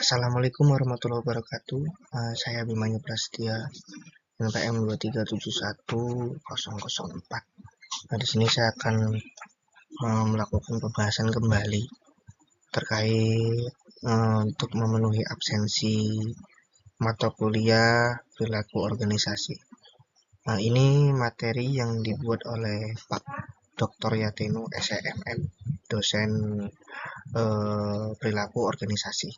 Assalamualaikum warahmatullahi wabarakatuh. Saya Abimanyu Prasetya, NPM 2371004. Nah, di sini saya akan melakukan pembahasan kembali terkait untuk memenuhi absensi mata kuliah perilaku organisasi. Nah, ini materi yang dibuat oleh Pak Dr. Yateno SEMM, dosen perilaku organisasi,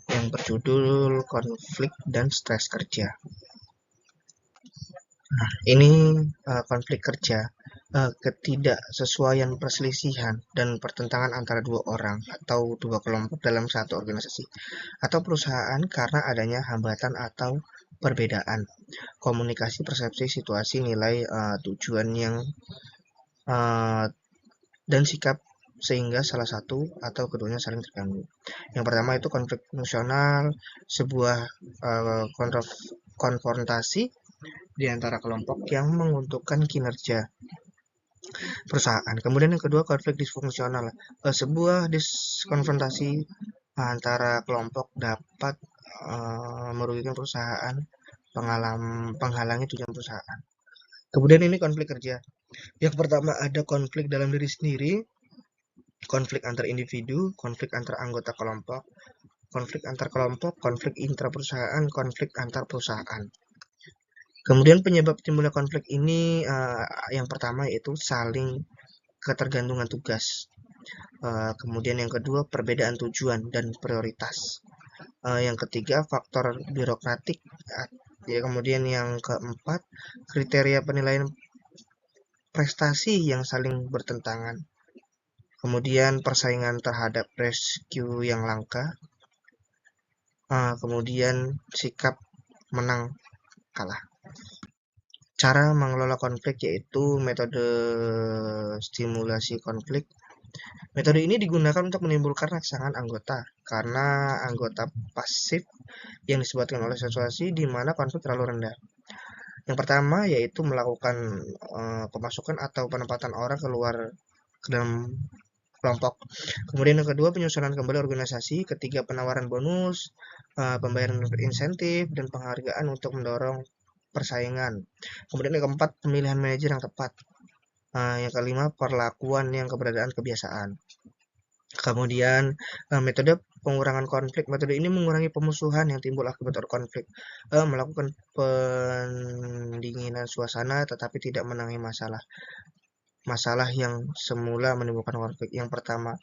yang berjudul konflik dan stres kerja. Nah, ini konflik kerja, ketidaksesuaian, perselisihan, dan pertentangan antara dua orang atau dua kelompok dalam satu organisasi atau perusahaan karena adanya hambatan atau perbedaan komunikasi, persepsi, situasi, nilai, tujuan yang dan sikap sehingga salah satu atau keduanya saling terganggu. Yang pertama itu konflik fungsional, sebuah konfrontasi di antara kelompok yang menguntungkan kinerja perusahaan. Kemudian yang kedua konflik disfungsional, sebuah konfrontasi antara kelompok dapat merugikan perusahaan, penghalangi tujuan perusahaan. Kemudian ini konflik kerja. Yang pertama ada konflik dalam diri sendiri, konflik antar individu, konflik antar anggota kelompok, konflik antar kelompok, konflik intra perusahaan, konflik antar perusahaan. Kemudian penyebab timbulnya konflik ini yang pertama yaitu saling ketergantungan tugas. Kemudian yang kedua perbedaan tujuan dan prioritas. Yang ketiga faktor birokratik. Ya, kemudian yang keempat kriteria penilaian prestasi yang saling bertentangan. Kemudian persaingan terhadap rescue yang langka. Kemudian sikap menang kalah. Cara mengelola konflik yaitu metode stimulasi konflik. Metode ini digunakan untuk menimbulkan rangsangan anggota karena anggota pasif yang disebabkan oleh situasi di mana konflik terlalu rendah. Yang pertama yaitu melakukan pemasukan atau penempatan orang keluar ke dalam kelompok. Kemudian yang kedua penyusunan kembali organisasi, ketiga penawaran bonus, pembayaran insentif dan penghargaan untuk mendorong persaingan. Kemudian yang keempat pemilihan manajer yang tepat. Yang kelima perlakuan yang keberadaan kebiasaan. Kemudian metode pengurangan konflik. Metode ini mengurangi pemusuhan yang timbul akibat konflik, melakukan pendinginan suasana tetapi tidak menangani masalah yang semula menimbulkan konflik. Yang pertama,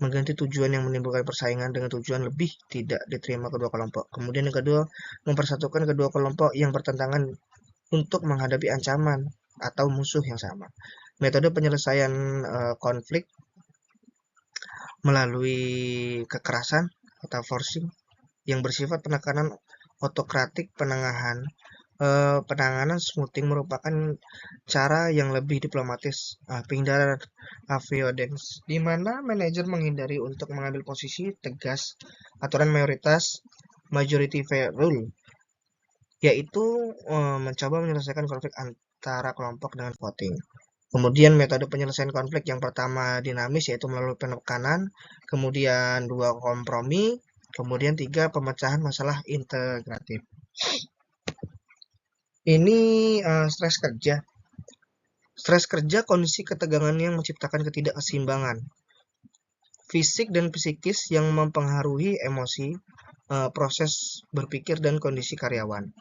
mengganti tujuan yang menimbulkan persaingan dengan tujuan lebih tidak diterima kedua kelompok. Kemudian yang kedua, mempersatukan kedua kelompok yang bertentangan untuk menghadapi ancaman atau musuh yang sama. Metode penyelesaian konflik melalui kekerasan atau forcing yang bersifat penekanan otokratik. Penanganan smoothing merupakan cara yang lebih diplomatis, pengindaran avoidance, di mana manajer menghindari untuk mengambil posisi tegas aturan mayoritas majority rule, yaitu mencoba menyelesaikan konflik antara kelompok dengan voting. Kemudian metode penyelesaian konflik yang pertama dinamis yaitu melalui penekanan, kemudian dua kompromi, kemudian tiga pemecahan masalah integratif. Ini stres kerja. Stres kerja kondisi ketegangan yang menciptakan ketidakseimbangan fisik dan psikis yang mempengaruhi emosi, proses berpikir dan kondisi karyawan.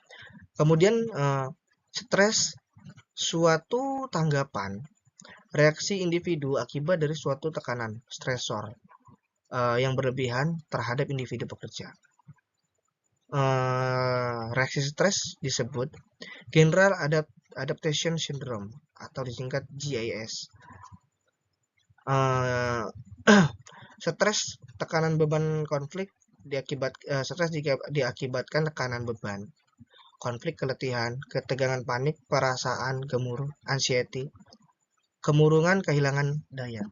Kemudian stres suatu tanggapan reaksi individu akibat dari suatu tekanan stresor yang berlebihan terhadap individu pekerja. Reaksi stres disebut General Adaptation Syndrome atau disingkat GAS. Stres tekanan beban konflik stres diakibatkan tekanan beban konflik, keletihan, ketegangan, panik, perasaan gemuruh, anxiety, kemurungan, kehilangan daya.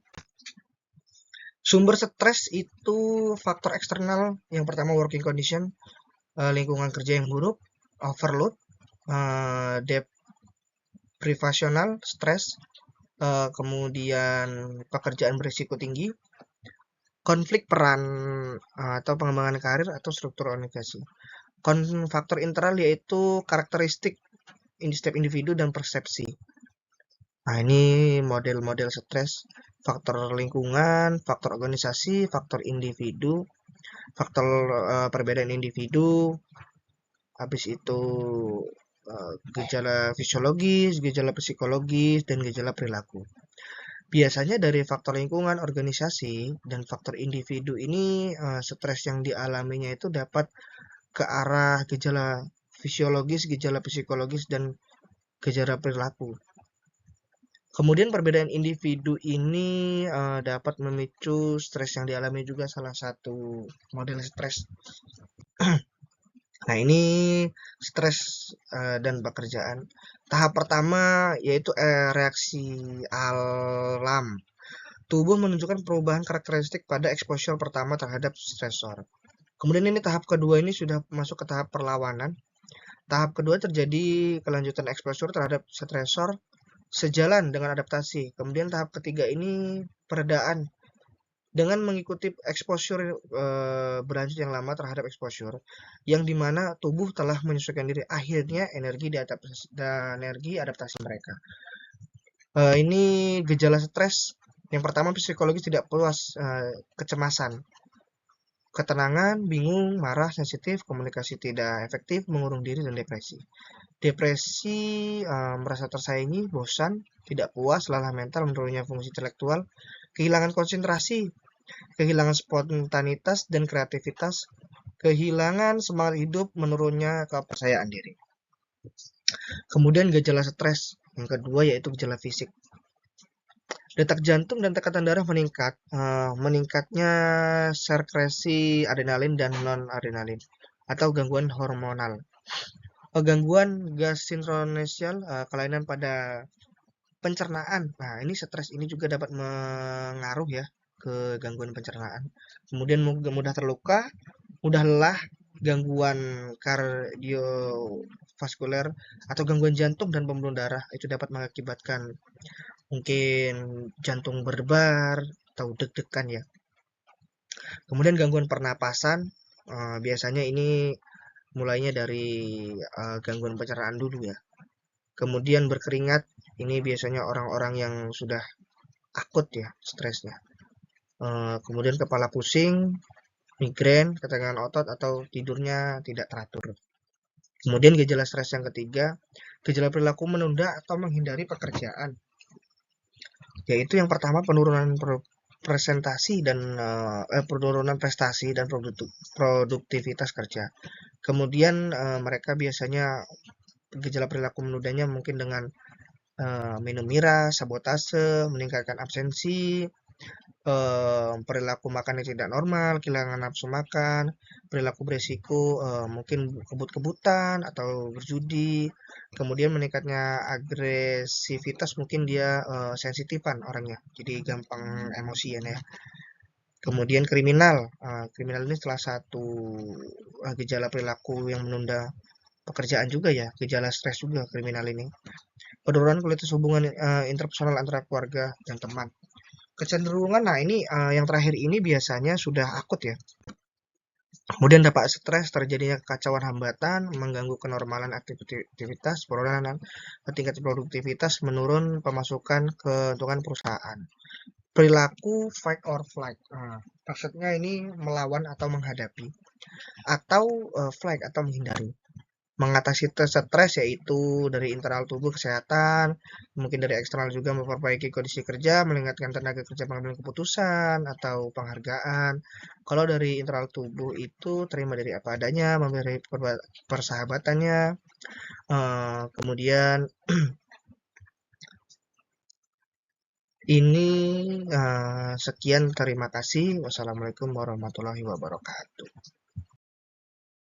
Sumber stres itu faktor eksternal. Yang pertama working condition, lingkungan kerja yang buruk, overload, deprivational stress, kemudian pekerjaan berisiko tinggi, konflik peran atau pengembangan karir atau struktur organisasi. Faktor internal yaitu karakteristik setiap individu dan persepsi. Nah, ini model-model stres, faktor lingkungan, faktor organisasi, faktor individu, faktor perbedaan individu, habis itu gejala fisiologis, gejala psikologis, dan gejala perilaku. Biasanya dari faktor lingkungan, organisasi, dan faktor individu ini stres yang dialaminya itu dapat ke arah gejala fisiologis, gejala psikologis, dan gejala perilaku. Kemudian perbedaan individu ini dapat memicu stres yang dialami juga salah satu model stres. Nah, ini stres dan pekerjaan. Tahap pertama yaitu reaksi alam. Tubuh menunjukkan perubahan karakteristik pada exposure pertama terhadap stresor. Kemudian ini tahap kedua ini sudah masuk ke tahap perlawanan. Tahap kedua terjadi kelanjutan exposure terhadap stresor sejalan dengan adaptasi. Kemudian tahap ketiga ini peredaan dengan mengikuti exposure berlanjut yang lama terhadap exposure, yang dimana tubuh telah menyesuaikan diri. Akhirnya energi adaptasi mereka. Ini gejala stres. Yang pertama psikologis tidak puas, kecemasan, ketenangan, bingung, marah, sensitif, komunikasi tidak efektif, mengurung diri, dan depresi. Depresi merasa tersaingi, bosan, tidak puas, lelah mental, menurunnya fungsi intelektual, kehilangan konsentrasi, kehilangan spontanitas dan kreativitas, kehilangan semangat hidup, menurunnya kepercayaan diri. Kemudian gejala stres yang kedua yaitu gejala fisik. Detak jantung dan tekanan darah meningkat, meningkatnya sekresi adrenalin dan non-adrenalin atau gangguan hormonal. Gangguan gas sinkronasial, kelainan pada pencernaan. Nah, ini stres ini juga dapat mengaruh ya ke gangguan pencernaan. Kemudian mudah terluka, mudah lelah, gangguan kardiovaskuler atau gangguan jantung dan pembuluh darah itu dapat mengakibatkan mungkin jantung berdebar atau deg-degan ya. Kemudian gangguan pernapasan, biasanya ini mulainya dari gangguan pencernaan dulu ya. Kemudian berkeringat, ini biasanya orang-orang yang sudah akut ya stresnya. Kemudian kepala pusing, migrain, ketegangan otot atau tidurnya tidak teratur. Kemudian gejala stres yang ketiga, gejala perilaku menunda atau menghindari pekerjaan. Yaitu yang pertama penurunan presentasi dan penurunan prestasi dan produktivitas kerja. Kemudian mereka biasanya gejala perilaku menundanya mungkin dengan minum miras, sabotase, meningkatkan absensi, perilaku makan yang tidak normal, kehilangan nafsu makan, perilaku beresiko, mungkin kebut-kebutan atau berjudi, kemudian meningkatnya agresivitas, mungkin dia sensitifan orangnya, jadi gampang emosian ya. Kemudian kriminal, kriminal ini salah satu gejala perilaku yang menunda pekerjaan juga ya, gejala stres juga kriminal ini. Penurunan kualitas hubungan interpersonal antara keluarga dan teman. Kecenderungan, nah ini yang terakhir ini biasanya sudah akut ya. Kemudian dampak stres terjadinya kekacauan hambatan, mengganggu kenormalan aktivitas, penurunan tingkat produktivitas, menurun pemasukan keuntungan perusahaan. Perilaku fight or flight, maksudnya ini melawan atau menghadapi, atau flight atau menghindari. Mengatasi stres yaitu dari internal tubuh kesehatan, mungkin dari eksternal juga memperbaiki kondisi kerja, meningkatkan tenaga kerja pengambilan keputusan atau penghargaan. Kalau dari internal tubuh itu terima dari apa adanya, memberi persahabatannya, kemudian ini sekian, terima kasih. Wassalamualaikum warahmatullahi wabarakatuh.